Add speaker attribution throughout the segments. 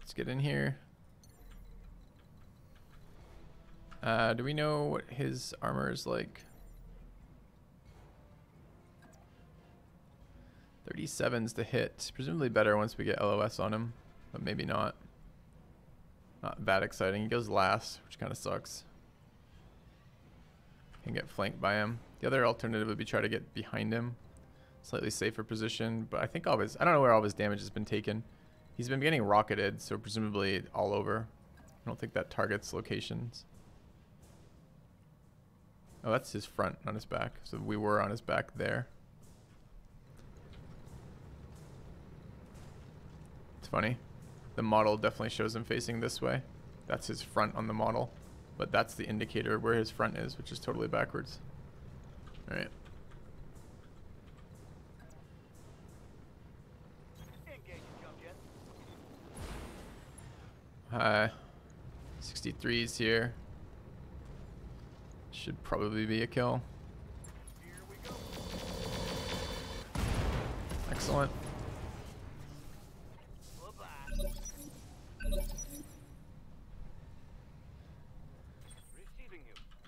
Speaker 1: Let's get in here. Do we know what his armor is like? 37's the hit. Presumably better once we get LOS on him, but maybe not. Not that exciting. He goes last, which kind of sucks. Can get flanked by him. The other alternative would be try to get behind him. Slightly safer position, but I think all of his, I don't know where all of his damage has been taken. He's been getting rocketed, so presumably all over. I don't think that targets locations. Oh, that's his front, not his back. So we were on his back there. It's funny. The model definitely shows him facing this way. That's his front on the model. But that's the indicator of where his front is, which is totally backwards. Alright. 63's here. Should probably be a kill. Excellent.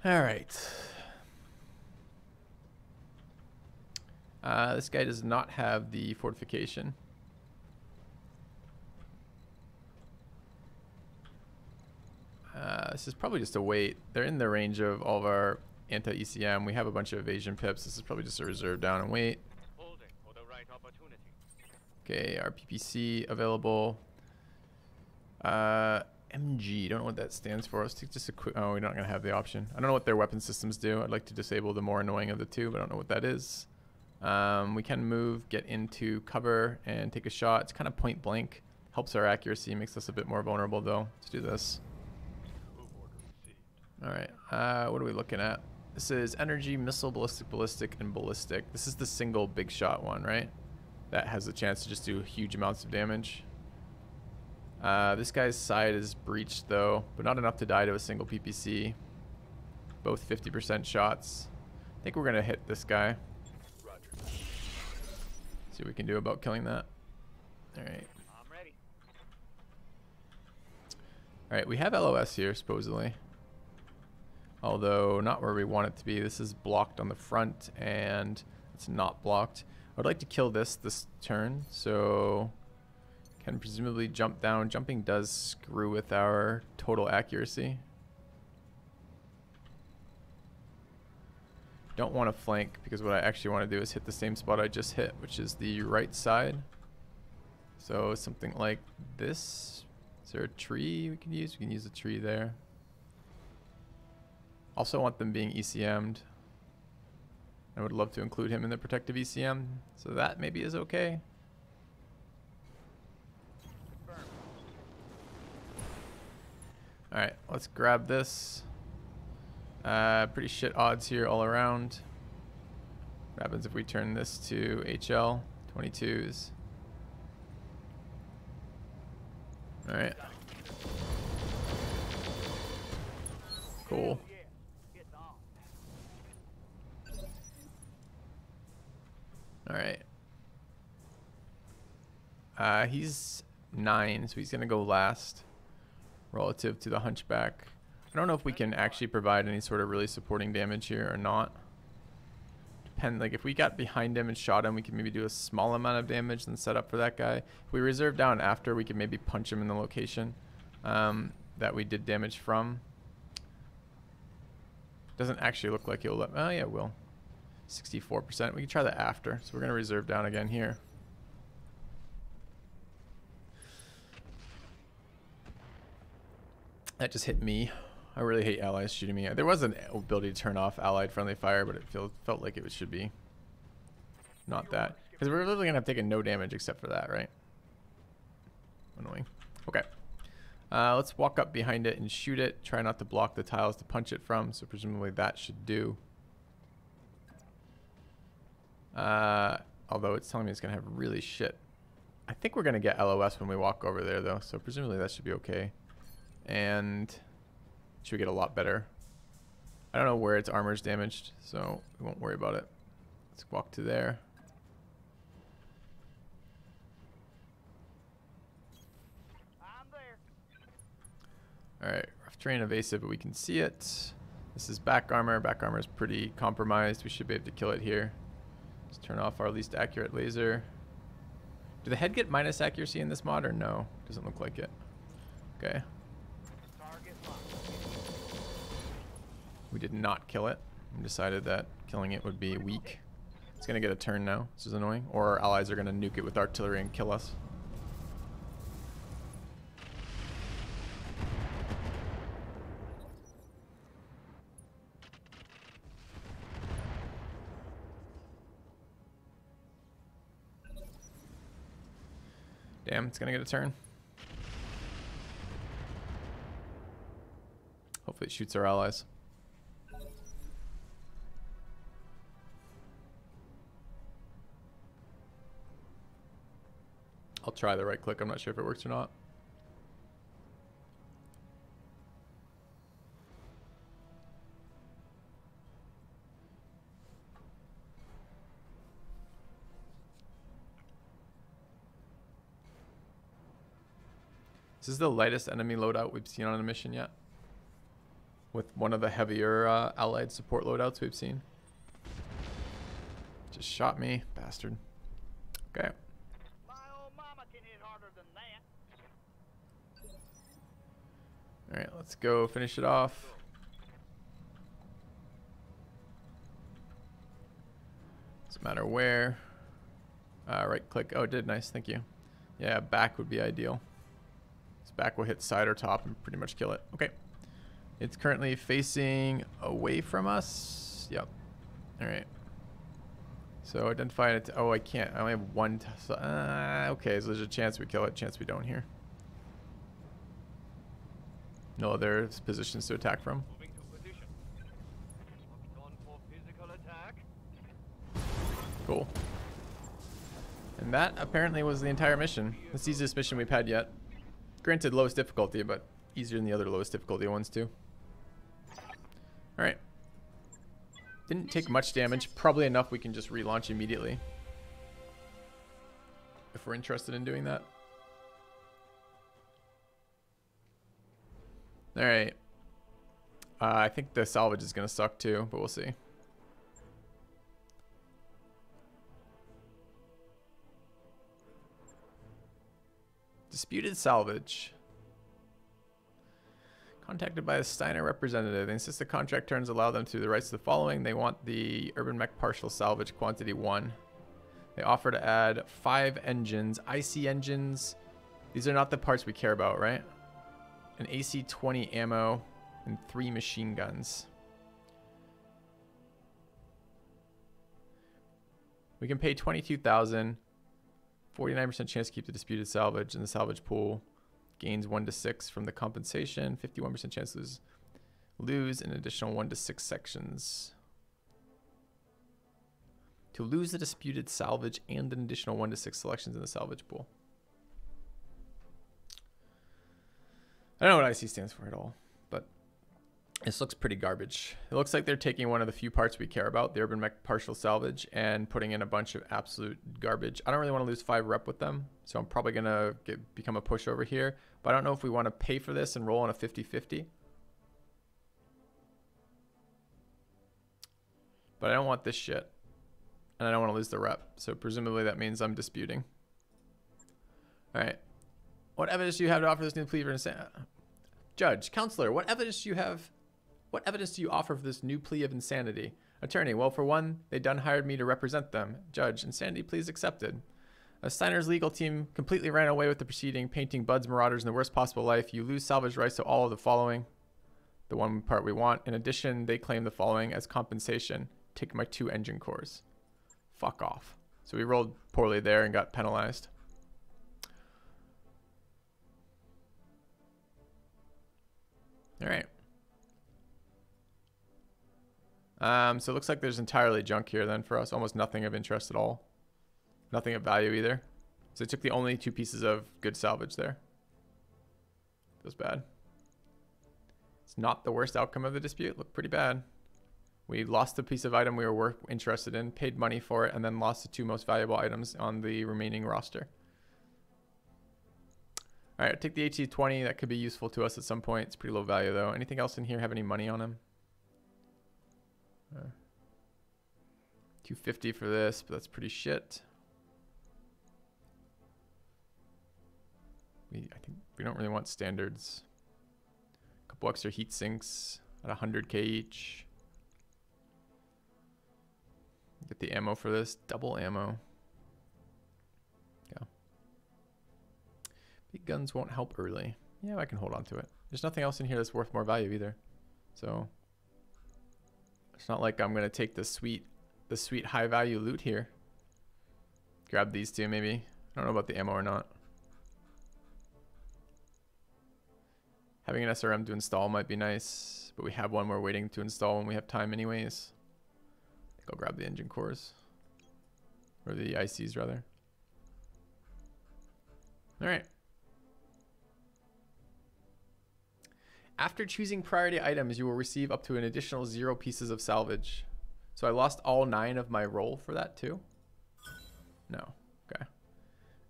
Speaker 1: All right. This guy does not have the fortification. This is probably just a wait. They're in the range of all of our anti-ECM. We have a bunch of evasion pips. This is probably just a reserve down and wait. Okay, our PPC available. MG, don't know what that stands for. Let's take just a quick, oh, we're not gonna have the option. I don't know what their weapon systems do. I'd like to disable the more annoying of the two, but I don't know what that is. We can move, get into cover, and take a shot. It's kind of point blank. Helps our accuracy, makes us a bit more vulnerable though. Let's do this. Alright, what are we looking at? This is energy, missile, ballistic, and ballistic. This is the single big shot one, right? That has a chance to just do huge amounts of damage. This guy's side is breached though, but not enough to die to a single PPC. Both 50% shots. I think we're gonna hit this guy. Roger. See what we can do about killing that. Alright. I'm ready. Alright, we have LOS here supposedly. Although not where we want it to be. This is blocked on the front and it's not blocked. I'd like to kill this turn, so can presumably jump down. Jumping does screw with our total accuracy. Don't want to flank because what I actually want to do is hit the same spot I just hit, which is the right side. So something like this. Is there a tree we can use? We can use a tree there. Also want them being ECM'd. I would love to include him in the protective ECM, so that maybe is okay. Alright, let's grab this. Pretty shit odds here all around. What happens if we turn this to HL? 22s. Alright. Cool. Alright. He's 9, so he's gonna go last relative to the hunchback. I don't know if we can actually provide any sort of really supporting damage here or not. Like if we got behind him and shot him, we could maybe do a small amount of damage and set up for that guy. If we reserve down after, we could maybe punch him in the location that we did damage from. Doesn't actually look like he'll let, oh yeah, it will. 64%. We can try that after. So we're going to reserve down again here. That just hit me. I really hate allies shooting me. There was an ability to turn off allied friendly fire, but it felt like it should be not that. Because we're literally going to have taken no damage except for that, right? Annoying. Okay. Let's walk up behind it and shoot it. Try not to block the tiles to punch it from, so presumably that should do. Although it's telling me it's going to have really shit. I think we're going to get LOS when we walk over there, though, so presumably that should be okay. And should get a lot better. I don't know where its armor is damaged, so we won't worry about it. Let's walk to there.
Speaker 2: I'm there.
Speaker 1: Alright, rough terrain evasive, but we can see it. This is back armor. Back armor is pretty compromised. We should be able to kill it here. Let's turn off our least accurate laser. Do the head get minus accuracy in this mod or no? Doesn't look like it. Okay. We did not kill it. We decided that killing it would be weak. It's gonna get a turn now. This is annoying. Or our allies are gonna nuke it with artillery and kill us. Damn, it's gonna get a turn. Hopefully it shoots our allies. I'll try the right click. I'm not sure if it works or not. This is the lightest enemy loadout we've seen on a mission yet. With one of the heavier allied support loadouts we've seen. Just shot me, bastard. Okay. Alright, let's go finish it off. Doesn't matter where. Right click. Oh, it did. Nice. Thank you. Yeah, back would be ideal. This back will hit side or top and pretty much kill it. Okay. It's currently facing away from us. Yep. Alright. So identify it. Oh, I can't. I only have one. Okay, so there's a chance we kill it, chance we don't here. No other positions to attack from. Cool. And that apparently was the entire mission. That's the easiest mission we've had yet. Granted, lowest difficulty, but easier than the other lowest difficulty ones too. Alright. Didn't take much damage. Probably enough we can just relaunch immediately. If we're interested in doing that. Alright. I think the salvage is going to suck too, but we'll see. Disputed salvage. Contacted by a Steiner representative. They insist the contract terms allow them to the rights to the following. They want the urban mech partial salvage quantity 1. They offer to add 5 engines, IC engines. These are not the parts we care about, right? An AC-20 ammo and 3 machine guns. We can pay 22,000. 49% chance to keep the disputed salvage in the salvage pool. Gains 1 to 6 from the compensation. 51% chance to lose an additional 1 to 6 sections. To lose the disputed salvage and an additional 1 to 6 selections in the salvage pool. I don't know what IC stands for at all, but this looks pretty garbage. It looks like they're taking one of the few parts we care about, the urban mech partial salvage, and putting in a bunch of absolute garbage. I don't really want to lose 5 rep with them, so I'm probably going to become a pushover here. But I don't know if we want to pay for this and roll on a 50-50. But I don't want this shit. And I don't want to lose the rep. So presumably that means I'm disputing. Alright. What evidence do you have to offer this new plea for insanity? Judge, counselor, what evidence do you have? What evidence do you offer for this new plea of insanity? Attorney, well, for one, they done hired me to represent them. Judge, insanity pleas accepted. Steiner's legal team completely ran away with the proceeding, painting Bud's Marauders in the worst possible life. You lose salvage rights to all of the following. The one part we want. In addition, they claim the following as compensation. Take my 2 engine cores. Fuck off. So we rolled poorly there and got penalized. Alright. So it looks like there's entirely junk here then for us. Almost nothing of interest at all. Nothing of value either. So they took the only 2 pieces of good salvage there. Feels bad. It's not the worst outcome of the dispute. Looked pretty bad. We lost the piece of item we were interested in, paid money for it, and then lost the 2 most valuable items on the remaining roster. All right, I'll take the AT-20. That could be useful to us at some point. It's pretty low value though. Anything else in here have any money on him? 250 for this, but that's pretty shit. I think we don't really want standards. A couple extra heat sinks at 100k each. Get the ammo for this. Double ammo. Yeah. Big guns won't help early. Yeah, I can hold on to it. There's nothing else in here that's worth more value either. So it's not like I'm gonna take the sweet high value loot here. Grab these two maybe. I don't know about the ammo or not. Having an SRM to install might be nice, but we have one we're waiting to install when we have time anyways. I think I'll grab the engine cores. Or the ICs rather. Alright. After choosing priority items, you will receive up to an additional 0 pieces of salvage. So I lost all 9 of my roll for that too? No. Okay.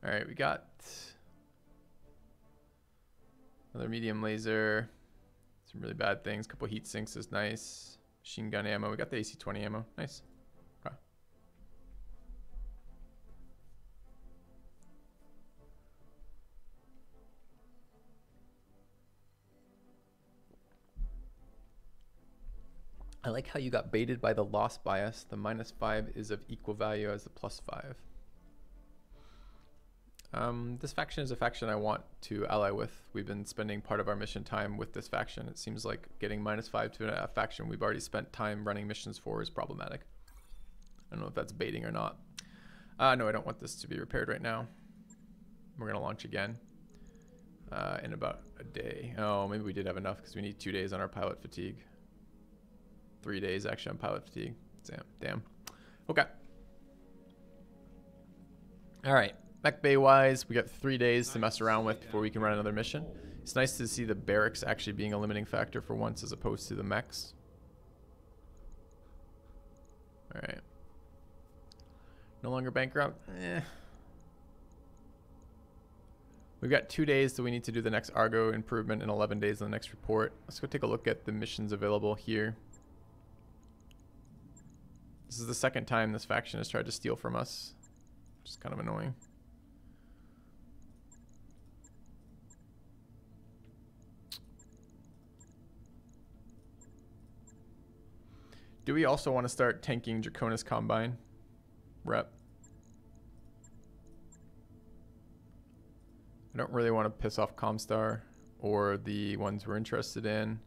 Speaker 1: Alright, we got another medium laser. Some really bad things. Couple heat sinks is nice. Machine gun ammo. We got the AC-20 ammo. Nice. Okay. I like how you got baited by the loss bias. The -5 is of equal value as the +5. This faction is a faction I want to ally with. We've been spending part of our mission time with this faction. It seems like getting -5 to a faction we've already spent time running missions for is problematic. I don't know if that's baiting or not. No, I don't want this to be repaired right now. We're going to launch again in about a day. Oh, maybe we did have enough because we need 2 days on our pilot fatigue. 3 days actually on pilot fatigue. Damn. Okay. All right. Mech bay wise, we got 3 days to mess around with before we can run another mission. It's nice to see the barracks actually being a limiting factor for once as opposed to the mechs. All right. No longer bankrupt? We've got 2 days till we need to do the next Argo improvement and 11 days on the next report. Let's go take a look at the missions available here. This is the second time this faction has tried to steal from us, which is kind of annoying. Do we also want to start tanking Draconis Combine? Rep. I don't really want to piss off Comstar or the ones we're interested in.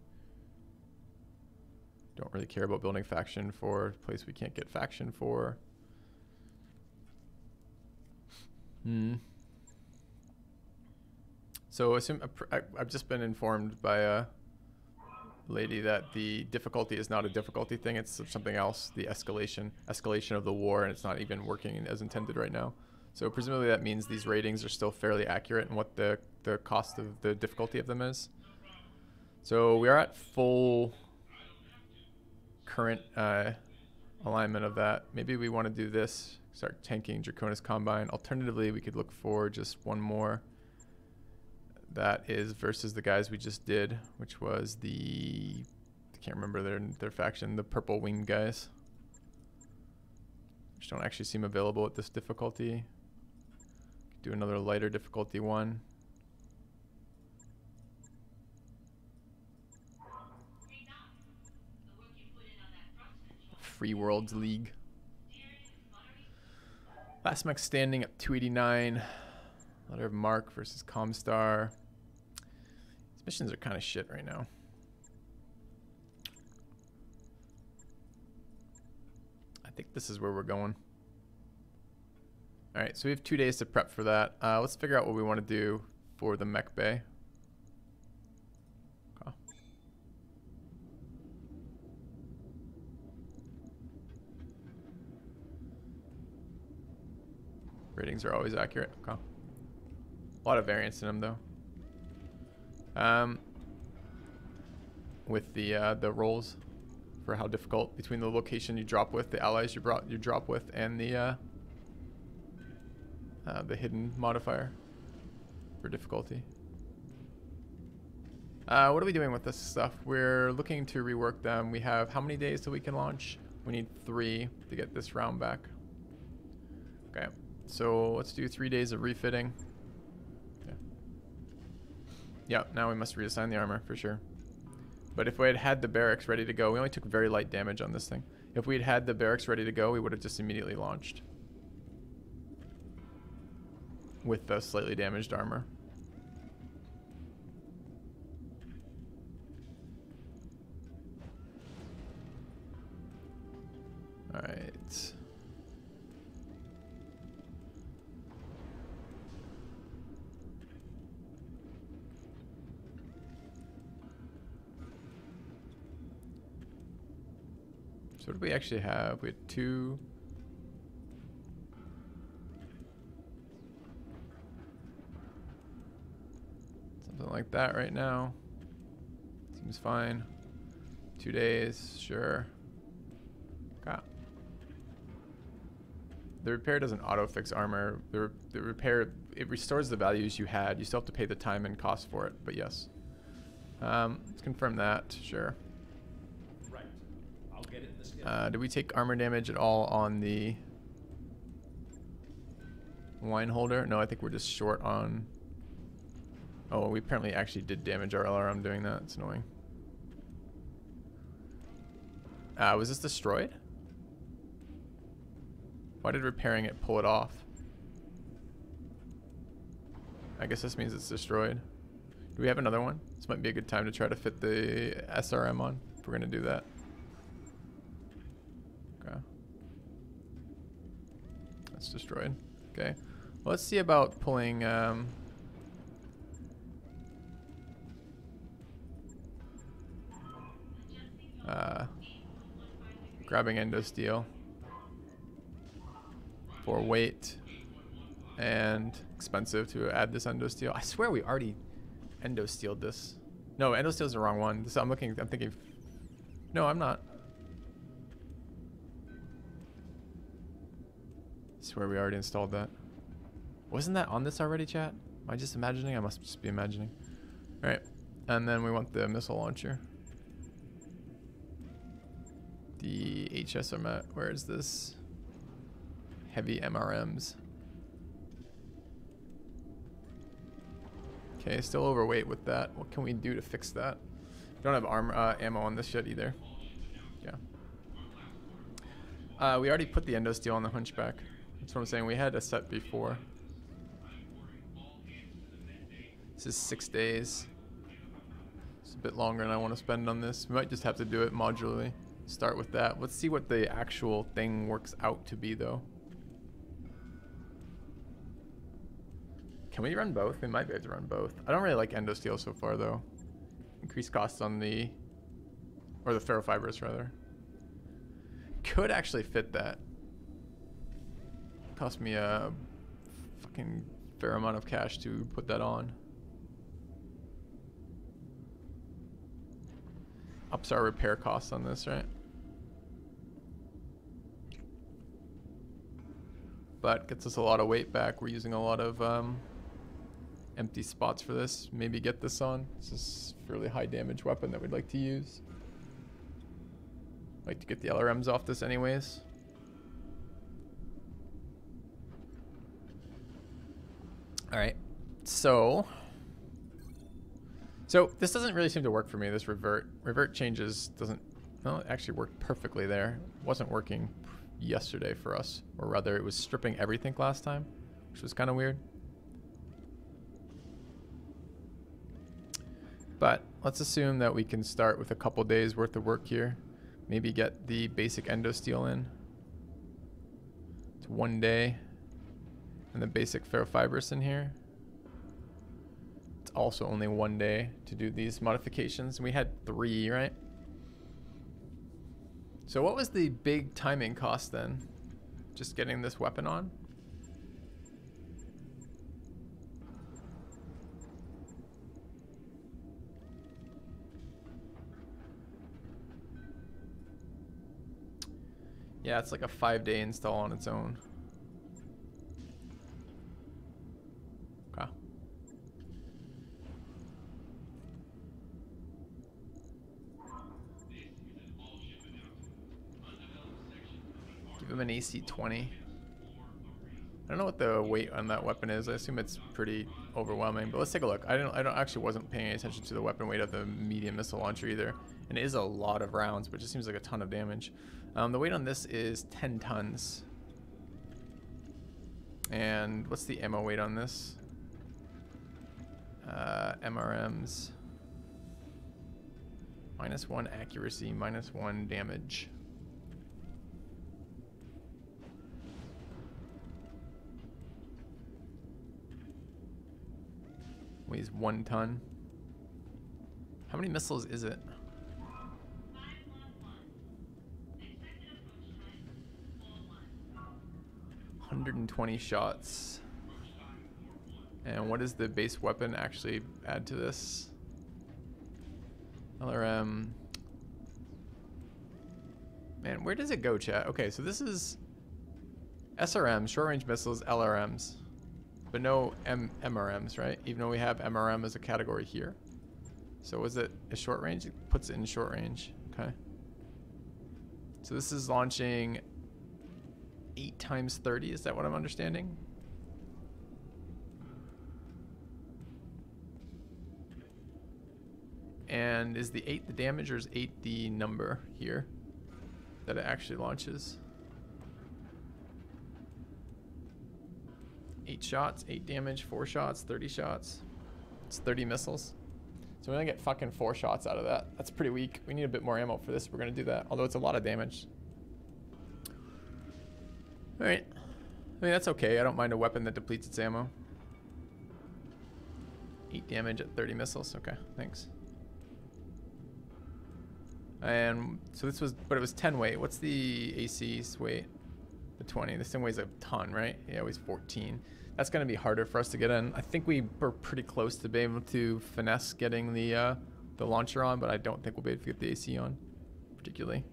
Speaker 1: Don't really care about building faction for a place we can't get faction for. So I've just been informed by a lady that the difficulty is not a difficulty thing, it's something else, the escalation of the war, and it's not even working as intended right now. So presumably that means these ratings are still fairly accurate in what the cost of the difficulty of them is. So we are at full current alignment of that. Maybe we want to do this, start tanking Draconis Combine. Alternatively, we could look for just one more that is versus the guys we just did, which was the, I can't remember their faction, the purple winged guys, which don't actually seem available at this difficulty. Do another lighter difficulty one. Free Worlds League. Last mech standing at 289. Letter of Mark versus Comstar. These missions are kind of shit right now. I think this is where we're going. Alright, so we have 2 days to prep for that. Let's figure out what we want to do for the mech bay. Okay. Ratings are always accurate. Okay. A lot of variance in them though. With the rolls for how difficult between the location you drop with, the allies you drop with, and the hidden modifier for difficulty. What are we doing with this stuff? We're looking to rework them. We have how many days till we can launch? We need 3 to get this round back. Okay, so let's do 3 days of refitting. Okay. Yeah, now we must reassign the armor for sure. But if we had had the barracks ready to go, we only took very light damage on this thing. If we had had the barracks ready to go, we would have just immediately launched with the slightly damaged armor. All right. So what do we actually have? We had 2. Something like that right now. Seems fine. 2 days, sure. Okay. The repair doesn't auto-fix armor. The repair, it restores the values you had. You still have to pay the time and cost for it, but yes. Let's confirm that, sure.
Speaker 2: Right. I'll get it in the schedule.
Speaker 1: Did we take armor damage at all on the line holder? No, I think we're just short on... Oh, we apparently actually did damage our LRM doing that. It's annoying. Was this destroyed? Why did repairing it pull it off? I guess this means it's destroyed. Do we have another one? This might be a good time to try to fit the SRM on, if we're going to do that. Okay. That's destroyed. Okay. Well, let's see about pulling... grabbing endo steel for weight and expensive to add this endo steel. I swear we already endo steeled this. No, endo steel's the wrong one. This, I'm thinking. No, I'm not. I swear we already installed that. Wasn't that on this already, chat? Am I just imagining? I must just be imagining. All right, and then we want the missile launcher. The HSRM, where is this? Heavy MRMs. Okay, still overweight with that. What can we do to fix that? We don't have ammo on this yet either. Yeah. We already put the endo steel on the hunchback. That's what I'm saying. We had a set before. This is 6 days. It's a bit longer than I want to spend on this. We might just have to do it modularly. Start with that. Let's see what the actual thing works out to be though. Can we run both? We might be able to run both. I don't really like endo steel so far though. Increased costs on the, or the ferrofibers rather. Could actually fit that. Cost me a fucking fair amount of cash to put that on. Ups our repair costs on this, right? But gets us a lot of weight back. We're using a lot of empty spots for this. Maybe get this on. This is a fairly high damage weapon that we'd like to use. Like to get the LRMs off this anyways. All right, so this doesn't really seem to work for me, this revert. Revert changes doesn't, well, it actually worked perfectly there. It wasn't working yesterday for us, or rather it was stripping everything last time, which was kind of weird. But let's assume that we can start with a couple days worth of work here. Maybe get the basic endo steel in. It's 1 day. And the basic ferrofibers in here. It's also only 1 day to do these modifications. We had 3, right? So what was the big timing cost then? Just getting this weapon on? Yeah, it's like a 5-day install on its own. Okay. him an AC 20. I don't know what the weight on that weapon is. I assume it's pretty overwhelming, but let's take a look. I don't actually wasn't paying any attention to the weapon weight of the medium missile launcher either. And it is a lot of rounds, but it just seems like a ton of damage. The weight on this is 10 tons. And what's the ammo weight on this? MRMs. -1 accuracy, -1 damage. Weighs 1 ton. How many missiles is it? 120 shots. And what does the base weapon actually add to this? LRM. Man, where does it go, chat? Okay, so this is SRM, short range missiles, LRMs. But no MRMs, right? Even though we have MRM as a category here. So was it a short range? It puts it in short range. Okay. So this is launching 8 times 30. Is that what I'm understanding? And is the 8 the damage, or is 8 the number here that it actually launches? 8 shots, 8 damage, 4 shots, 30 shots. It's 30 missiles. So we're gonna get fucking 4 shots out of that. That's pretty weak. We need a bit more ammo for this. We're gonna do that, although it's a lot of damage. All right. I mean, that's okay. I don't mind a weapon that depletes its ammo. 8 damage at 30 missiles. Okay, thanks. And so this was, but it was 10 weight. What's the AC's weight? The 20. This thing weighs a ton, right? Yeah, it weighs 14. That's going to be harder for us to get in. I think we were pretty close to being able to finesse getting the launcher on, but I don't think we'll be able to get the AC on, particularly.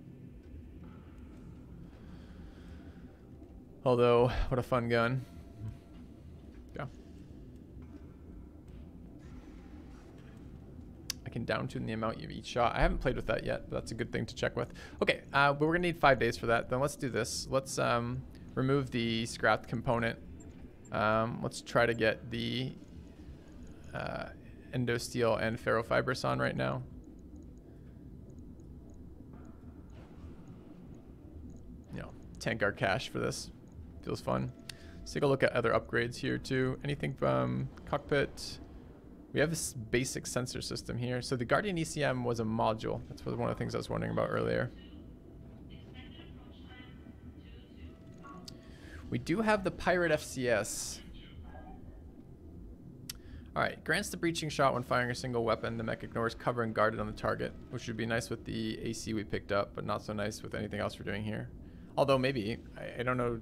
Speaker 1: Although, what a fun gun. Yeah. I can down tune the amount of each shot. I haven't played with that yet, but that's a good thing to check with. Okay, but we're gonna need 5 days for that. Then let's do this. Let's remove the scrapped component. Let's try to get the endosteel and ferrofibrous on right now. You know, tank our cash for this. Feels fun. Let's take a look at other upgrades here too. Anything from cockpit? We have this basic sensor system here. So the Guardian ECM was a module. That's one of the things I was wondering about earlier. We do have the Pirate FCS. Alright, grants the breaching shot when firing a single weapon. The mech ignores cover and guarded on the target, which would be nice with the AC we picked up, but not so nice with anything else we're doing here. Although maybe, I don't know,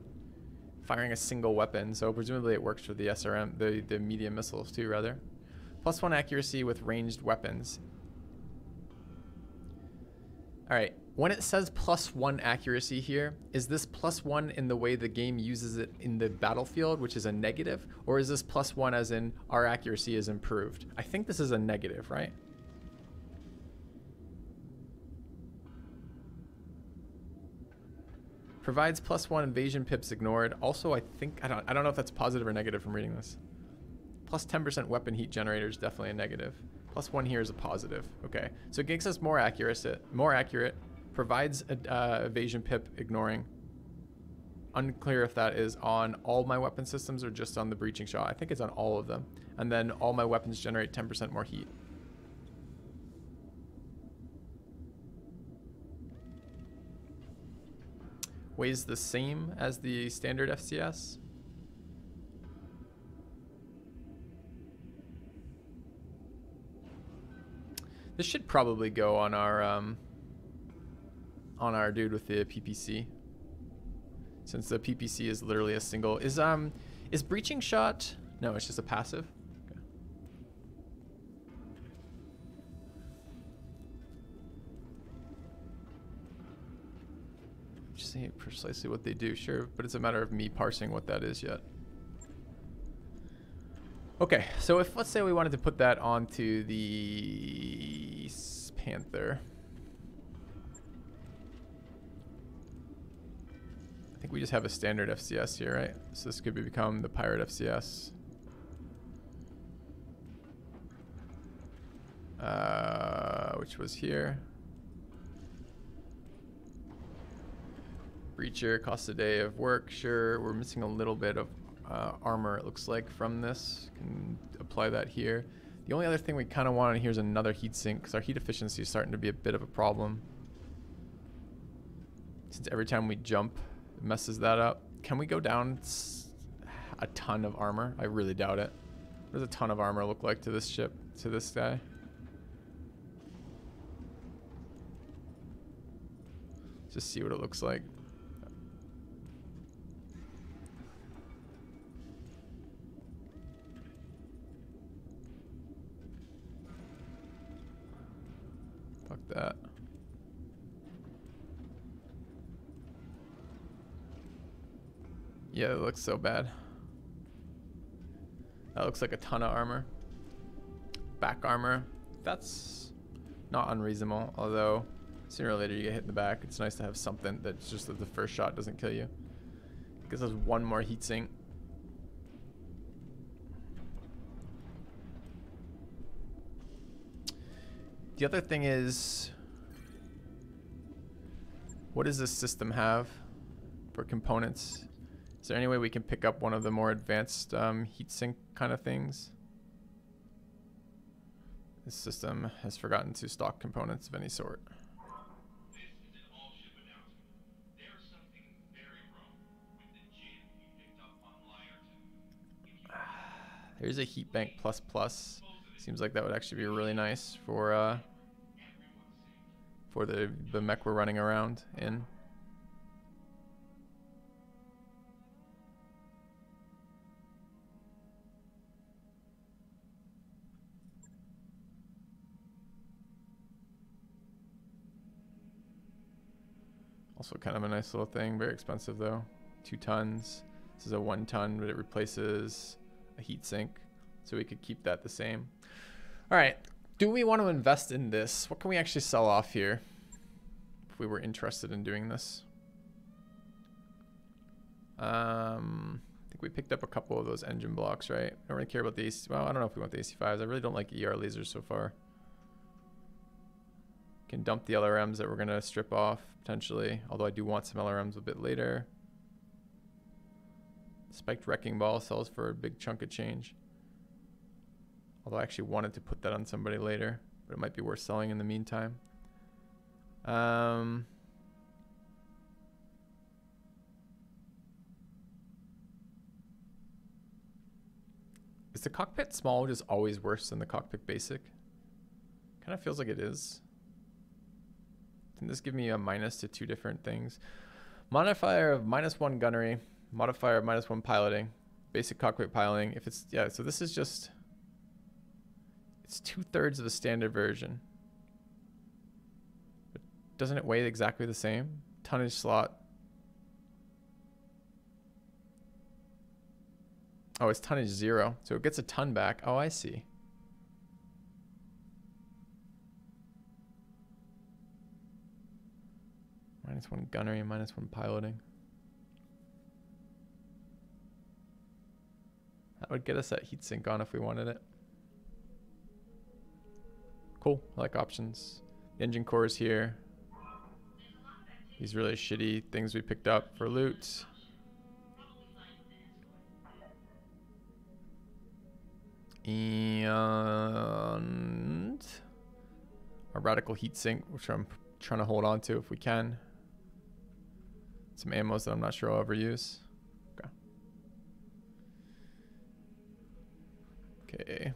Speaker 1: firing a single weapon, so presumably it works for the SRM, the medium missiles too, rather. +1 accuracy with ranged weapons. Alright, when it says +1 accuracy here, is this +1 in the way the game uses it in the battlefield, which is a negative? Or is this +1 as in our accuracy is improved? I think this is a negative, right? Provides +1 invasion pips ignored. Also, I think, I don't know if that's positive or negative from reading this. Plus 10% weapon heat generator is definitely a negative. +1 here is a positive. Okay, so it makes us more accurate. Provides evasion pip ignoring. Unclear if that is on all my weapon systems or just on the breaching shot. I think it's on all of them. And then all my weapons generate 10% more heat. Weighs the same as the standard FCS. This should probably go on our dude with the PPC, since the PPC is literally a single. Is breaching shot? No, it's just a passive. Okay. Just see precisely what they do, sure, but it's a matter of me parsing what that is yet. Okay, so if, let's say we wanted to put that onto the Panther. I think we just have a standard FCS here, right? So this could become the pirate FCS. Which was here. Breacher costs a day of work. Sure, we're missing a little bit of armor, it looks like, from this. Can apply that here. The only other thing we kind of want on here is another heatsink, because our heat efficiency is starting to be a bit of a problem. Since every time we jump, it messes that up. Can we go down a ton of armor? I really doubt it. What does a ton of armor look like to this ship, to this guy? Just see what it looks like. Fuck that. Yeah, it looks so bad. That looks like a ton of armor. Back armor. That's not unreasonable, although sooner or later you get hit in the back. It's nice to have something that's just that the first shot doesn't kill you. Gives us one more heatsink. The other thing is, what does this system have for components? Is there any way we can pick up one of the more advanced heatsink kind of things? This system has forgotten to stock components of any sort.
Speaker 3: This is an all-ship announcement. There's something very wrong with the gem we picked up on Liarton.
Speaker 1: Here's a heat bank plus plus. Seems like that would actually be really nice for the mech we're running around in. Also kind of a nice little thing, very expensive though. 2 tons. This is a 1 ton, but it replaces a heat sink. So we could keep that the same. All right, do we want to invest in this? What can we actually sell off here if we were interested in doing this? I think we picked up a couple of those engine blocks, right? I don't really care about the AC. Well, I don't know if we want the AC5s. I really don't like ER lasers so far. Can dump the LRMs that we're gonna strip off potentially, although I do want some LRMs a bit later. Spiked wrecking ball sells for a big chunk of change. Although I actually wanted to put that on somebody later, but it might be worth selling in the meantime. Is the cockpit small just always worse than the cockpit basic? Kind of feels like it is. Can this give me a minus to 2 different things? Modifier of -1 gunnery, modifier of -1 piloting, basic cockpit piloting. If it's, yeah, so this is just, it's 2/3 of the standard version. But doesn't it weigh exactly the same? Tonnage slot. Oh, it's tonnage 0. So it gets a ton back. Oh, I see. -1 gunnery, -1 piloting. That would get us that heatsink on if we wanted it. Cool, I like options. The engine core is here. These really shitty things we picked up for loot. And a radical heatsink, which I'm trying to hold on to if we can. Some ammos that I'm not sure I'll ever use. Okay. Okay.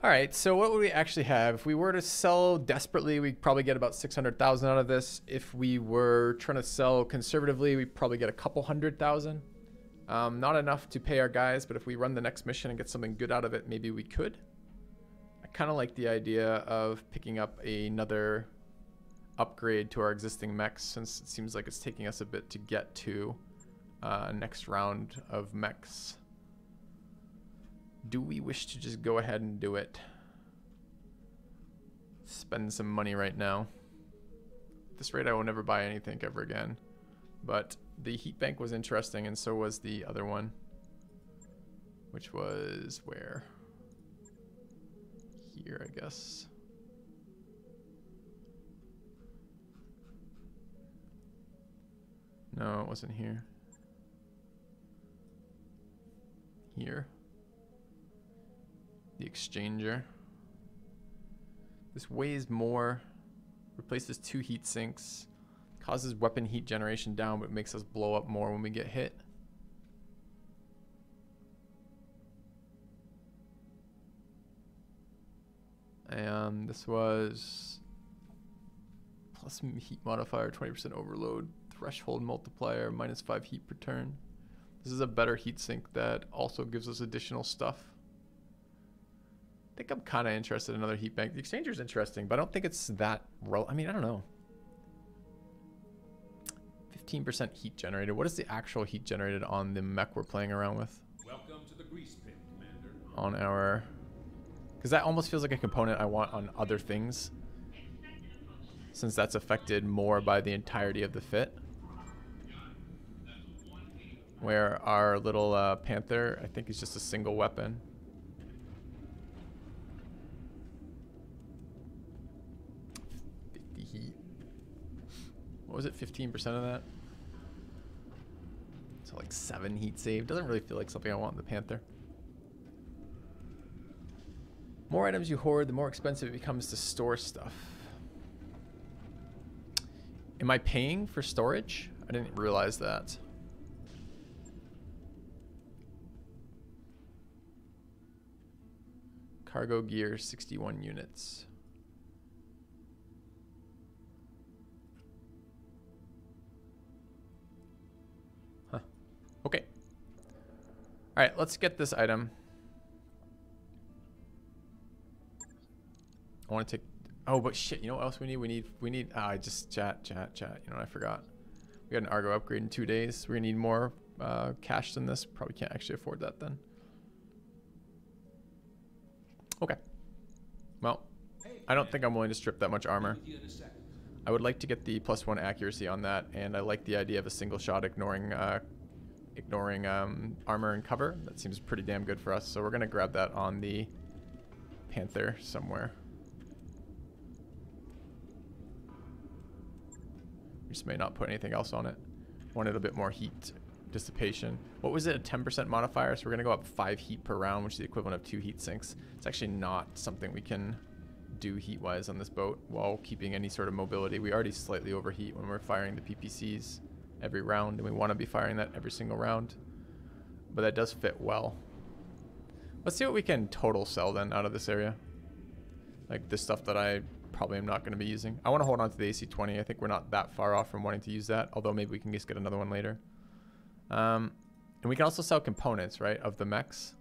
Speaker 1: All right, so what would we actually have? If we were to sell desperately, we'd probably get about 600,000 out of this. If we were trying to sell conservatively, we'd probably get a couple 100,000. Not enough to pay our guys, but if we run the next mission and get something good out of it, maybe we could. I kind of like the idea of picking up another upgrade to our existing mechs, since it seems like it's taking us a bit to get to next round of mechs. Do we wish to just go ahead and do it? Spend some money right now. this rate I will never buy anything ever again. But the heat bank was interesting, and so was the other one. Which was where? Here, I guess. No, it wasn't here. Here. The exchanger. This weighs more. Replaces 2 heat sinks. Causes weapon heat generation down, but makes us blow up more when we get hit. And this was plus heat modifier, 20% overload, threshold multiplier, -5 heat per turn. This is a better heat sink that also gives us additional stuff. I think I'm kind of interested in another heat bank. The exchanger is interesting, but I don't think it's that I mean, I don't know. 15% heat generated. What is the actual heat generated on the mech we're playing around with?
Speaker 2: Welcome to the grease pit, Commander.
Speaker 1: On our... Because that almost feels like a component I want on other things, since that's affected more by the entirety of the fit. Where our little Panther, I think, is just a single weapon. Heat. What was it? 15% of that? So like 7 heat save. Doesn't really feel like something I want in the Panther. More items you hoard, the more expensive it becomes to store stuff. Am I paying for storage? I didn't realize that. Cargo gear, 61 units. Huh. Okay. All right, let's get this item. I want to take... Oh, but shit, you know what else we need? We need... I just... Chat. You know what I forgot? We got an Argo upgrade in 2 days. We're going to need more cash than this. Probably can't actually afford that then. Okay. Well, I don't think I'm willing to strip that much armor. I would like to get the +1 accuracy on that, and I like the idea of a single shot ignoring armor and cover. That seems pretty damn good for us, so we're going to grab that on the Panther somewhere. We just may not put anything else on it. Wanted a bit more heat dissipation. What was it, a 10% modifier? So we're gonna go up 5 heat per round, which is the equivalent of 2 heat sinks. It's actually not something we can do heat-wise on this boat while keeping any sort of mobility. We already slightly overheat when we're firing the PPCs every round, and we want to be firing that every single round. But that does fit well. Let's see what we can total sell then out of this area. Like this stuff that I probably am not going to be using. I want to hold on to the AC-20. I think we're not that far off from wanting to use that, although maybe we can just get another one later. And we can also sell components, right, of the mechs.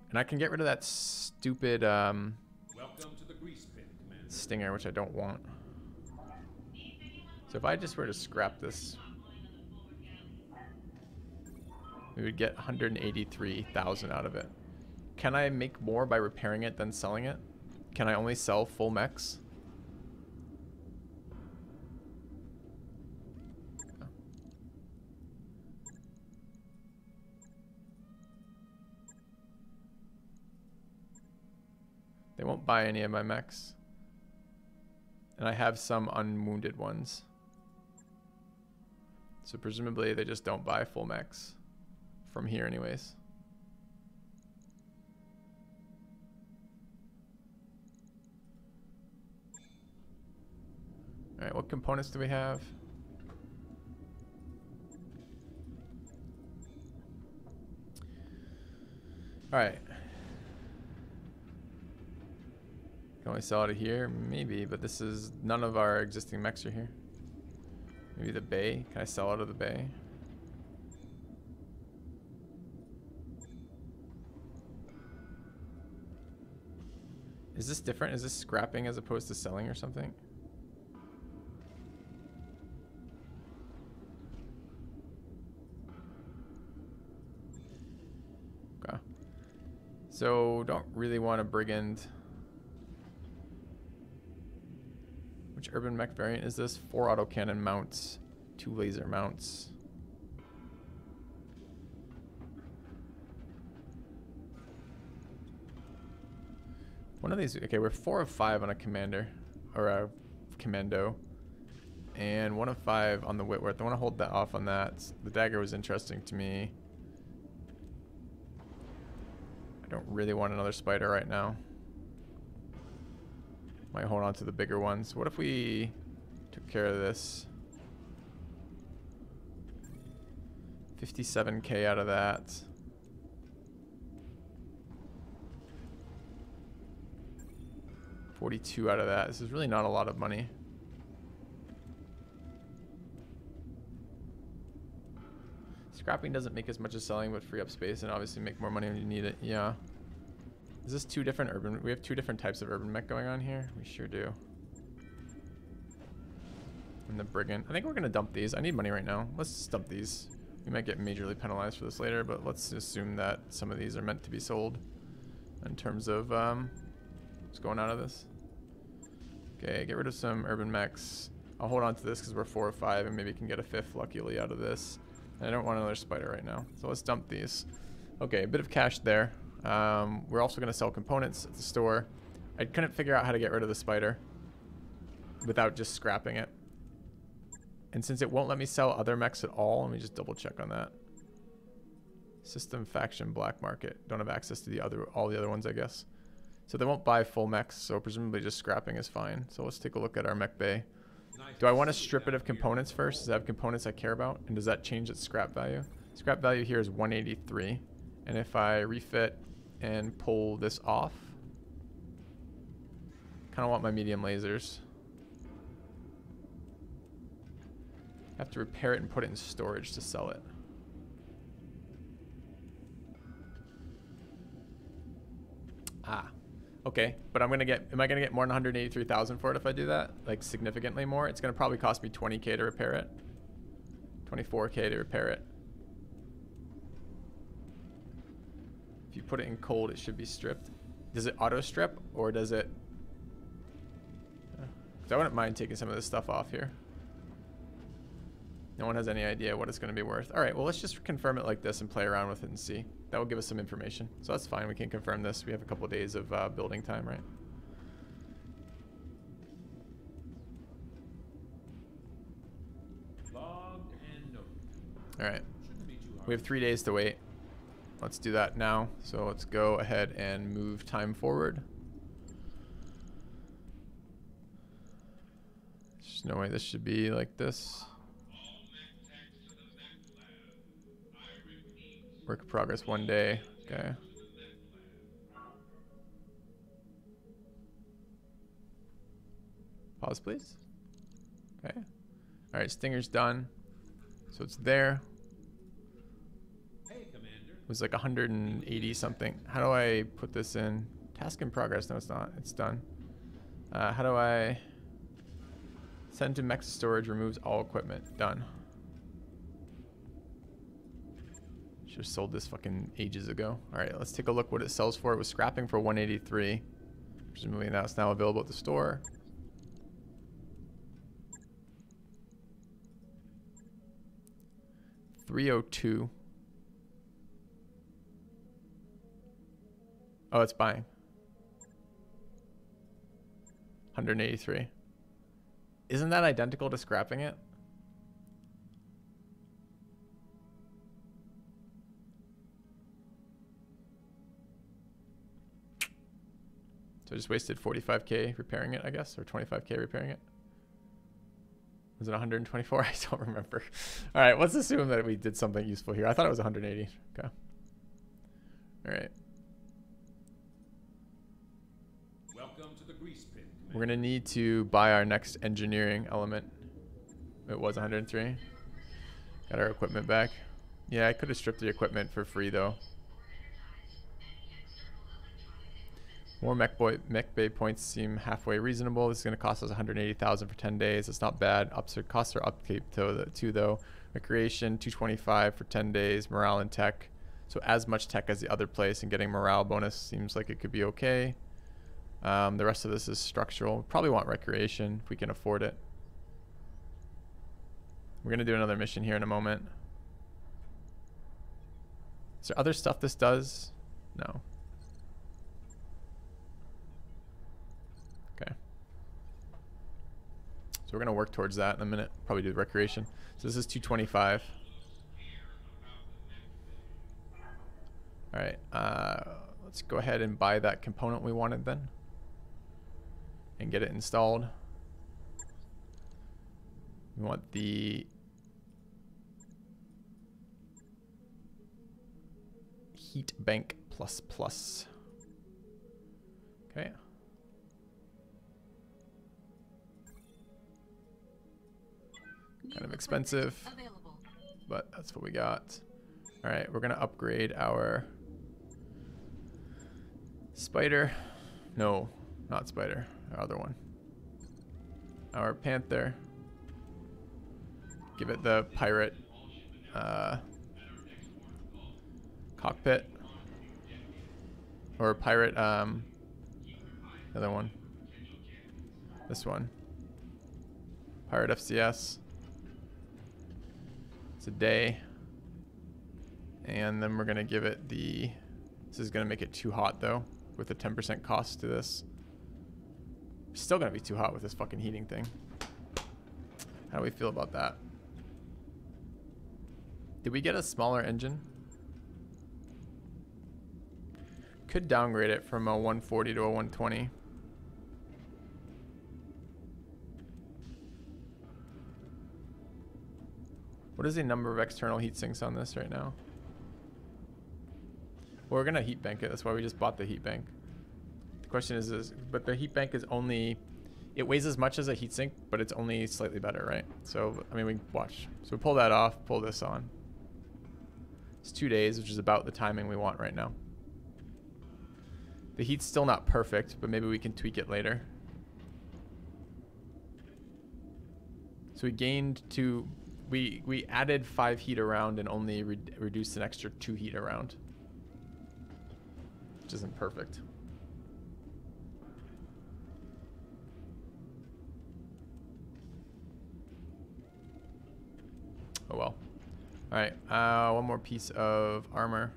Speaker 1: And I can get rid of that stupid
Speaker 2: Welcome to the grease pit, Commander.
Speaker 1: Stinger, which I don't want. So if I just were to scrap this, we would get 183,000 out of it. Can I make more by repairing it than selling it? Can I only sell full mechs? They won't buy any of my mechs. And I have some unwounded ones. So presumably they just don't buy full mechs. From here anyways. Alright, what components do we have? Alright. Can we sell it here? Maybe, but this is... None of our existing mechs are here. Maybe the bay? Can I sell out of the bay? Is this different? Is this scrapping as opposed to selling or something? Okay. So, don't really want a brigand. Which Which urban mech variant is this? 4 autocannon mounts, 2 laser mounts. One of these, okay, we're 4 of 5 on a commander, or a commando, and 1 of 5 on the Whitworth. I want to hold that off on that. The dagger was interesting to me. I don't really want another spider right now. Might hold on to the bigger ones. What if we took care of this? 57k out of that. $42 out of that. This is really not a lot of money. Scrapping doesn't make as much as selling, but free up space and obviously make more money when you need it. Yeah. Is this 2 different urban? We have 2 different types of urban mech going on here. We sure do. And the brigand. I think we're gonna dump these. I need money right now. Let's just dump these. We might get majorly penalized for this later, but let's assume that some of these are meant to be sold in terms of what's going out of this. Okay, get rid of some urban mechs. I'll hold on to this because we're 4 or 5 and maybe can get a 5th luckily out of this. And I don't want another spider right now. So let's dump these. Okay, a bit of cash there. We're also going to sell components at the store. I couldn't figure out how to get rid of the spider without just scrapping it. And since it won't let me sell other mechs at all, let me just double check on that. System, faction, black market. Don't have access to all the other ones, I guess. So they won't buy full mechs, so presumably just scrapping is fine. So let's take a look at our mech bay. Do I want to strip it of components first? Does it have components I care about? And does that change its scrap value? Scrap value here is 183. And if I refit and pull this off, kind of want my medium lasers. Have to repair it and put it in storage to sell it. Ah. Okay, but am I gonna get more than 183,000 for it if I do that? Like significantly more? It's gonna probably cost me 20k to repair it. 24k to repair it. If you put it in cold, it should be stripped. Does it auto strip or does it? Because I wouldn't mind taking some of this stuff off here. No one has any idea what it's going to be worth. All right, well, let's just confirm it like this and play around with it and see. That will give us some information. So that's fine. We can confirm this. We have a couple of days of building time, right?
Speaker 2: Logged and noted.
Speaker 1: All right.
Speaker 2: Shouldn't be too hard.
Speaker 1: We have 3 days to wait. Let's do that now. So let's go ahead and move time forward. There's no way this should be like this. Work in progress 1 day. Okay. Pause, please. Okay. All right, Stinger's done. So it's there.
Speaker 2: Hey, Commander.
Speaker 1: It was like 180 something. How do I put this in? Task in progress. No, it's not. It's done. How do I send to mech storage? Removes all equipment. Done. Should have sold this fucking ages ago. All right, let's take a look what it sells for. It was scrapping for 183. Presumably now it's now available at the store. $302. Oh, it's buying. 183. Isn't that identical to scrapping it? So I just wasted 45k repairing it, I guess, or 25k repairing it. Was it 124? I don't remember. All right, let's assume that we did something useful here. I thought it was 180. Okay. All right.
Speaker 2: Welcome to the grease pit, Commander.
Speaker 1: We're going to need to buy our next engineering element. It was 103. Got our equipment back. Yeah, I could have stripped the equipment for free, though. More mech bay points seem halfway reasonable. This is going to cost us 180,000 for 10 days. It's not bad. Costs are upkeep too, though. Recreation 225 for 10 days. Morale and tech. So as much tech as the other place, and getting morale bonus seems like it could be okay. The rest of this is structural. Probably want recreation if we can afford it. We're going to do another mission here in a moment. Is there other stuff this does? No. Okay. So we're going to work towards that in a minute. Probably do the recreation. So this is 225. All right. Let's go ahead and buy that component we wanted then. And get it installed. We want the heat bank plus plus. Okay. Kind of expensive, but that's what we got. All right, we're gonna upgrade our spider. No, not spider. Our other one. Our panther. Give it the pirate cockpit, or pirate other one. This one. Pirate FCS. It's a day. And then we're gonna give it the, this is gonna make it too hot though, with a 10% cost to this. Still gonna be too hot with this fucking heating thing. How do we feel about that? Did we get a smaller engine? Could downgrade it from a 140 to a 120. What is the number of external heat sinks on this right now? Well, we're gonna heat bank it. That's why we just bought the heat bank. The question is, but the heat bank is only, it weighs as much as a heat sink, but it's only slightly better, right? So, I mean, we watch. So we pull that off, pull this on. It's 2 days, which is about the timing we want right now. The heat's still not perfect, but maybe we can tweak it later. So we gained we added 5 heat around and only reduced an extra 2 heat around, which isn't perfect. Oh well. All right, one more piece of armor.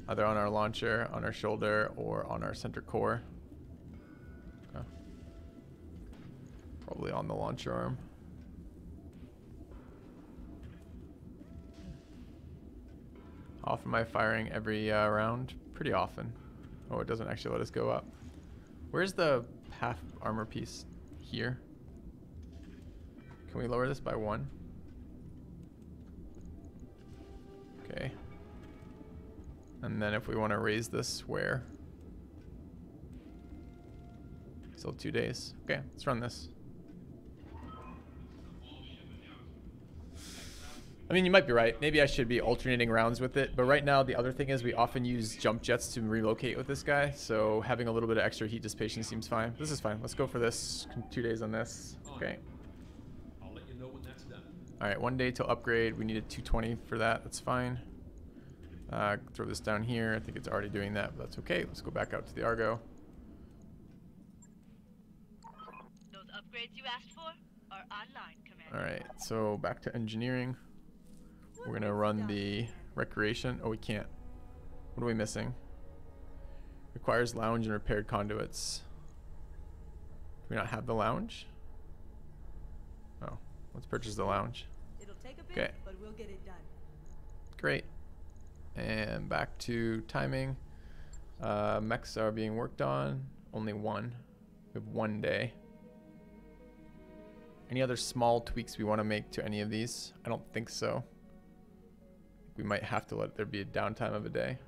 Speaker 1: Either on our launcher, on our shoulder, or on our center core. Okay. Probably on the launcher arm. Often am I firing every round? Pretty often. Oh, it doesn't actually let us go up. Where's the half armor piece? Here. Can we lower this by 1? Okay. And then if we want to raise this, where? Still 2 days. Okay, let's run this. I mean, you might be right. Maybe I should be alternating rounds with it. But right now, the other thing is we often use jump jets to relocate with this guy. So having a little bit of extra heat dissipation seems fine. This is fine. Let's go for this. 2 days on this. Okay.
Speaker 2: I'll let you know when that's done.
Speaker 1: All right, 1 day till upgrade. We needed 220 for that. That's fine. Throw this down here. I think it's already doing that, but that's okay. Let's go back out to the Argo.
Speaker 4: Those upgrades you asked for are online, Commander.
Speaker 1: All right, so back to engineering. We're gonna run the recreation. Oh, we can't. What are we missing? Requires lounge and repaired conduits. Do we not have the lounge? Oh, let's purchase the lounge.
Speaker 5: It'll take a bit,
Speaker 1: Okay.
Speaker 5: but we'll get it done.
Speaker 1: Great. And back to timing. Mechs are being worked on. Only 1. We have 1 day. Any other small tweaks we want to make to any of these? I don't think so. We might have to let there be a downtime of a day.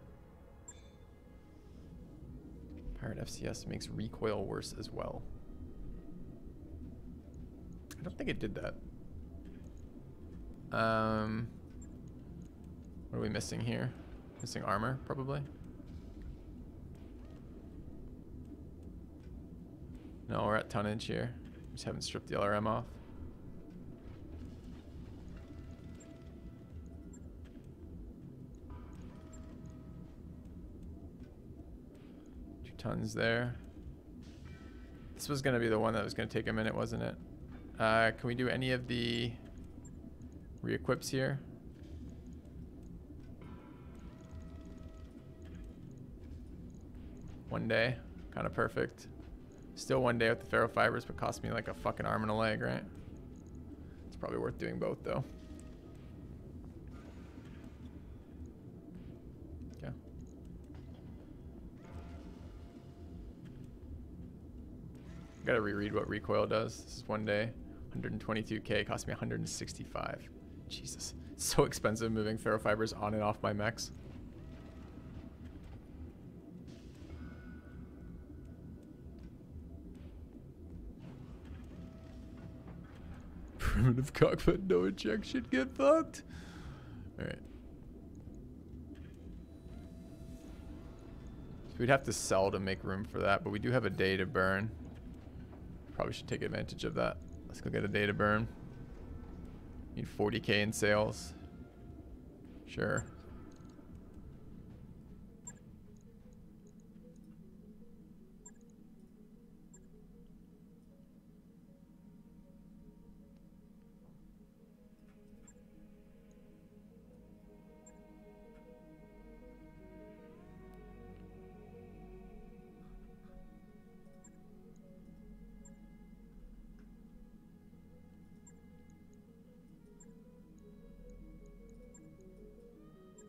Speaker 1: Pirate FCS makes recoil worse as well. I don't think it did that. What are we missing here? Missing armor, probably. No, we're at tonnage here. Just haven't stripped the LRM off. tons there. This was going to be the one that was going to take a minute, wasn't it? Can we do any of the re-equips here? One day. Kind of perfect. Still one day with the ferrofibers, but cost me like a fucking arm and a leg, right? It's probably worth doing both, though. Okay. Gotta reread what recoil does. This is one day. 122k, cost me 165. Jesus. It's so expensive moving ferrofibers on and off my mechs. Primitive cockpit, no ejection, get fucked. Alright. So we'd have to sell to make room for that, but we do have a day to burn. Probably should take advantage of that. Let's go get a day to burn. Need 40k in sales. Sure.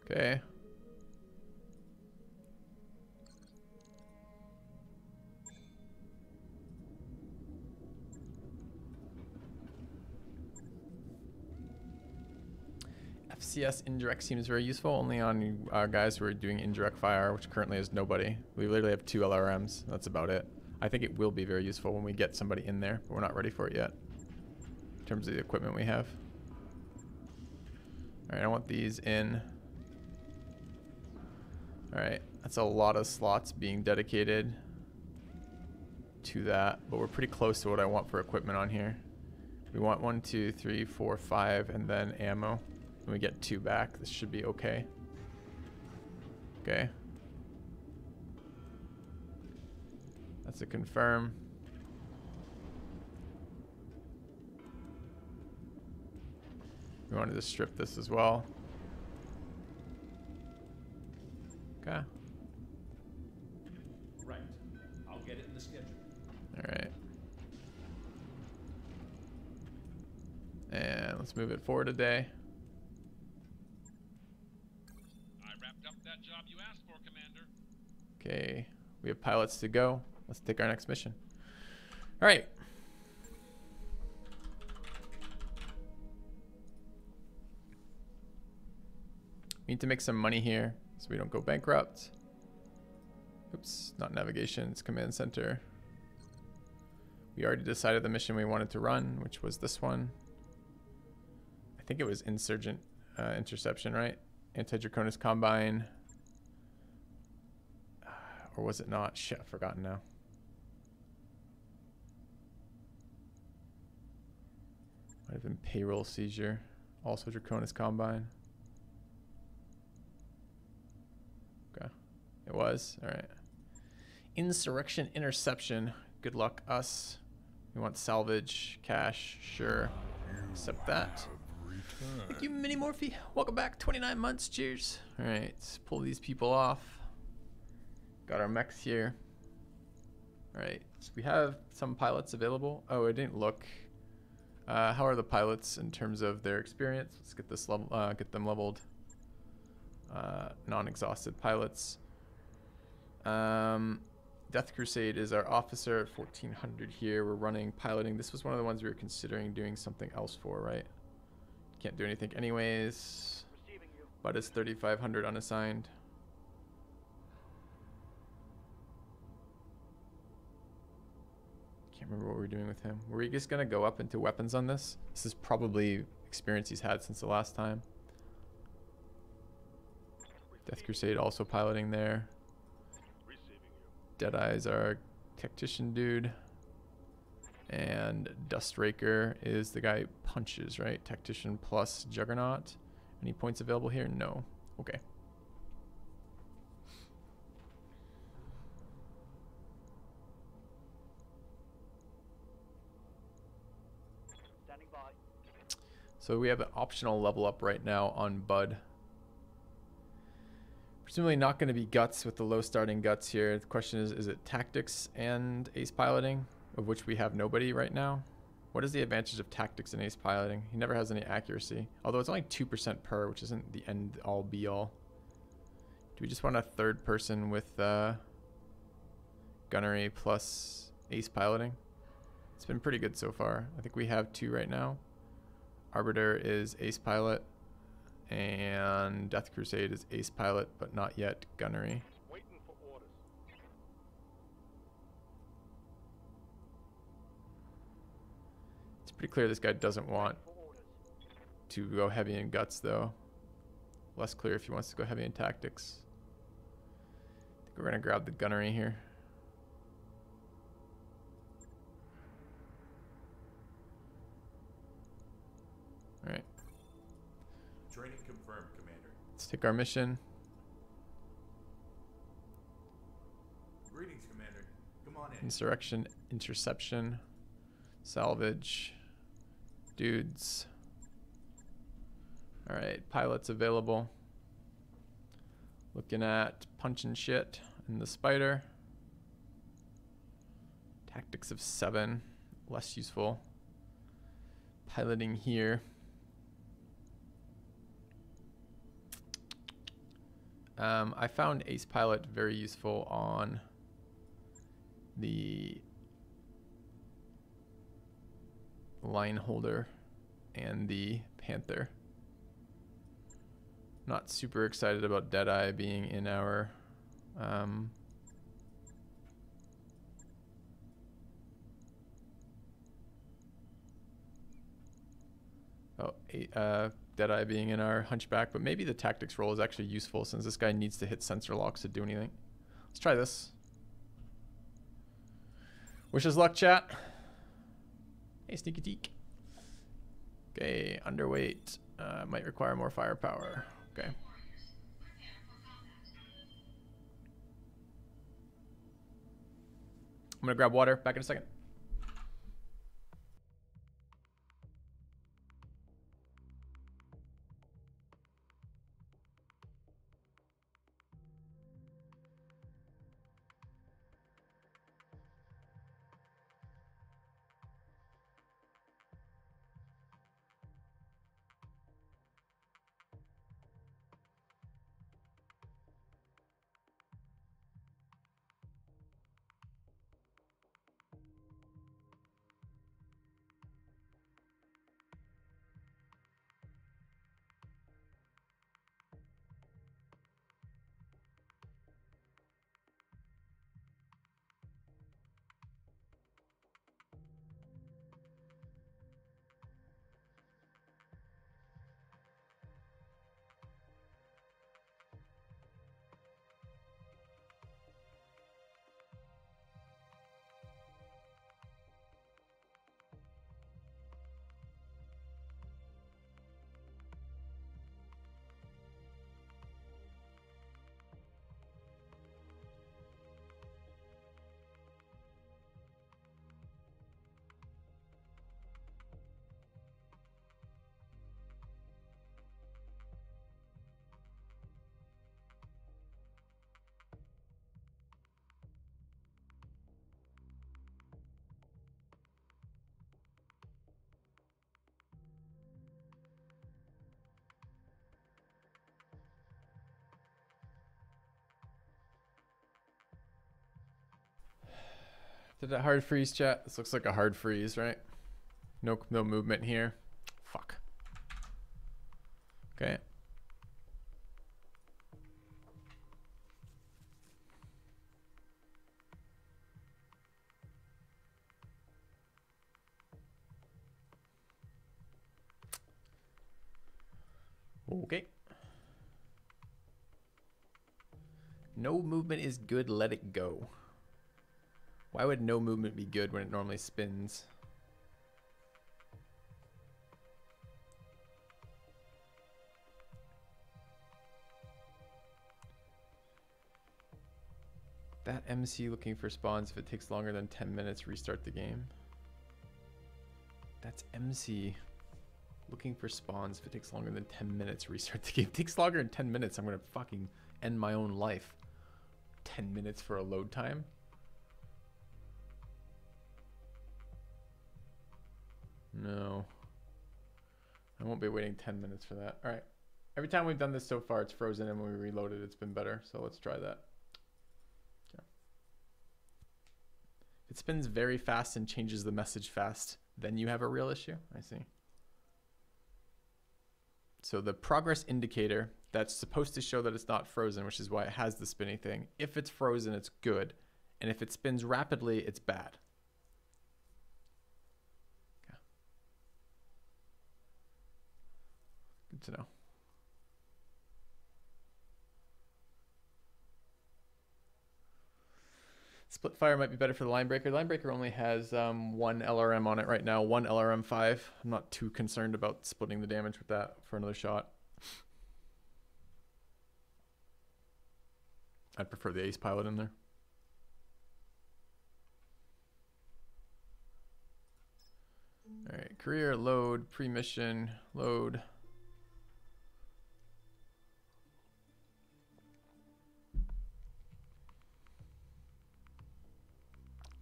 Speaker 1: Okay. FCS indirect seems very useful only on guys who are doing indirect fire, which currently is nobody. We literally have 2 LRMs. That's about it. I think it will be very useful when we get somebody in there, but we're not ready for it yet in terms of the equipment we have. All right, I want these in. All right, that's a lot of slots being dedicated to that, but we're pretty close to what I want for equipment on here. We want 1, 2, 3, 4, 5, and then ammo. When we get 2 back, this should be okay. Okay. That's a confirm. We wanted to strip this as well. Okay.
Speaker 2: Right. I'll get it in the schedule.
Speaker 1: All right. And let's move it forward a day.
Speaker 3: I wrapped up that job you asked for, Commander.
Speaker 1: Okay. We have pilots to go. Let's take our next mission. All right. We need to make some money here so we don't go bankrupt. Oops, not navigation, it's command center. We already decided the mission we wanted to run, which was this one. I think it was insurgent interception, right? Anti-Draconis Combine. Or was it not? Shit, I've forgotten now. Might have been payroll seizure. Also Draconis Combine. Okay. It was. All right. Insurrection interception. Good luck, us. We want salvage, cash, sure. Accept that. Thank you, Mini Morphe. Welcome back. 29 months. Cheers. All right. Let's pull these people off. Got our mechs here. All right. So we have some pilots available. Oh, I didn't look. How are the pilots in terms of their experience? Let's get this level. Get them leveled. Non-exhausted pilots. Death Crusade is our officer at 1400 here. We're running piloting. This was one of the ones we were considering doing something else for, right? Can't do anything anyways. But it's 3500 unassigned. Can't remember what we were doing with him. Were we just gonna go up into weapons on this? This is probably experience he's had since the last time. Death Crusade also piloting there. Deadeye's our tactician dude. And Dustraker is the guy who punches, right? Tactician plus Juggernaut. Any points available here? No. Okay. So we have an optional level up right now on Bud. Presumably not going to be guts with the low starting guts here. The question is it tactics and ace piloting, of which we have nobody right now? What is the advantage of tactics and ace piloting? He never has any accuracy, although it's only 2% per, which isn't the end all be all. Do we just want a third person with gunnery plus ace piloting? It's been pretty good so far. I think we have 2 right now. Arbiter is ace pilot, and Death Crusade is ace pilot, but not yet gunnery.
Speaker 3: Waiting for orders.
Speaker 1: It's pretty clear this guy doesn't want to go heavy in guts, though. Less clear if he wants to go heavy in tactics. I think we're going to grab the gunnery here. All right.
Speaker 2: Training confirmed, Commander.
Speaker 1: Let's take our mission.
Speaker 2: Greetings, Commander. Come on in.
Speaker 1: Insurrection, interception, salvage, dudes. All right, pilots available. Looking at punching shit in the spider. Tactics of 7, less useful. Piloting here. I found ace pilot very useful on the line holder and the panther. Not super excited about Deadeye being in our Deadeye being in our hunchback, but maybe the tactics roll is actually useful since this guy needs to hit sensor locks to do anything. Let's try this. Wish us luck, chat. Hey, sneaky teak. Okay, underweight. Might require more firepower. Okay. I'm gonna grab water. Back in a second. Did that hard freeze, chat? This looks like a hard freeze, right? No movement here. Fuck. Okay. Okay. No movement is good, let it go. Why would no movement be good when it normally spins? That MC looking for spawns. If it takes longer than 10 minutes, restart the game. That's MC. Looking for spawns. If it takes longer than 10 minutes, restart the game. If it takes longer than 10 minutes, I'm gonna fucking end my own life. 10 minutes for a load time? No. I won't be waiting 10 minutes for that. Alright. Every time we've done this so far, it's frozen, and when we reload it, it's been better. So let's try that. Okay. It spins very fast and changes the message fast. Then you have a real issue? I see. So the progress indicator that's supposed to show that it's not frozen, which is why it has the spinning thing. If it's frozen, it's good. And if it spins rapidly, it's bad. Okay. Good to know. Split fire might be better for the line breaker. Line breaker only has one LRM on it right now, one LRM 5. I'm not too concerned about splitting the damage with that for another shot. I'd prefer the ace pilot in there. All right, career, load, pre-mission, load.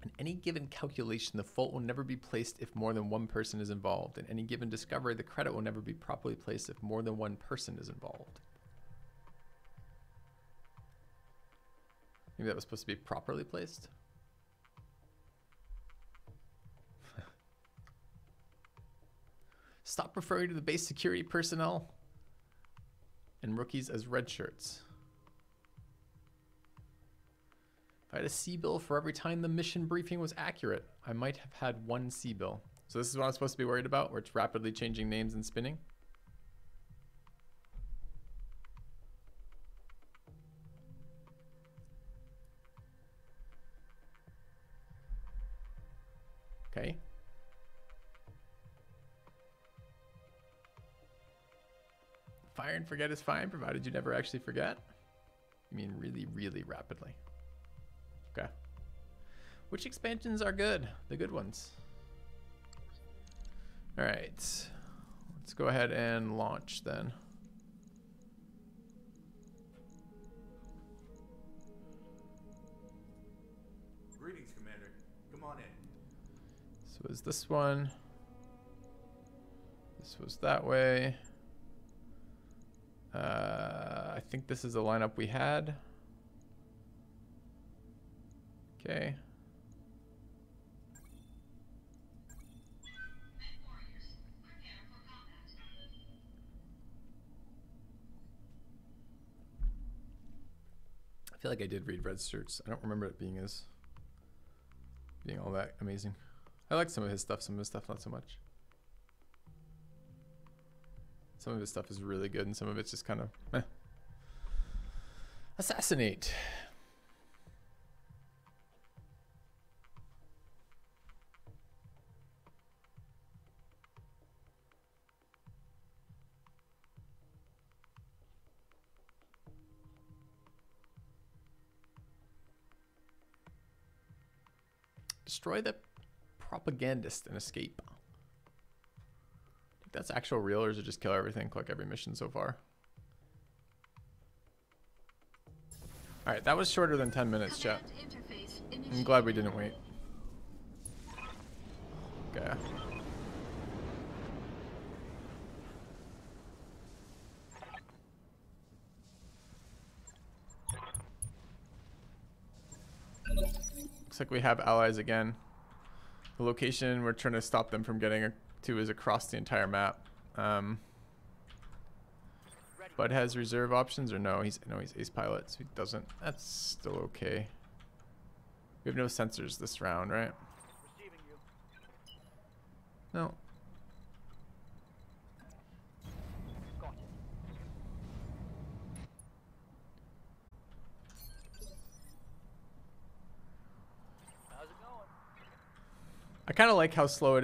Speaker 1: In any given calculation, the fault will never be placed if more than one person is involved. In any given discovery, the credit will never be properly placed if more than one person is involved. Maybe that was supposed to be properly placed. Stop referring to the base security personnel and rookies as red shirts. If I had a C-bill for every time the mission briefing was accurate, I might have had one C-bill. So this is what I'm supposed to be worried about, where it's rapidly changing names and spinning. Okay. Fire and forget is fine, provided you never actually forget. You mean really, really rapidly. Okay. Which expansions are good? The good ones. All right. Let's go ahead and launch then.
Speaker 2: Greetings, Commander. Come on in.
Speaker 1: So is this one? This was that way. I think this is the lineup we had. Okay. I feel like I did read red shirts. I don't remember it being all that amazing. I like some of his stuff, some of his stuff not so much. Some of his stuff is really good, and some of it's just kind of meh. Assassinate. Destroy the propagandist and escape. That's actual real, or is it just kill everything, click every mission so far? Alright, that was shorter than 10 minutes, chat. I'm glad we didn't wait. Okay. Looks like we have allies again. The location we're trying to stop them from getting to is across the entire map. Bud has reserve options, or no? He's ace pilot, so he doesn't. That's still okay. We have no sensors this round, right? No. I kind of like how slow it is.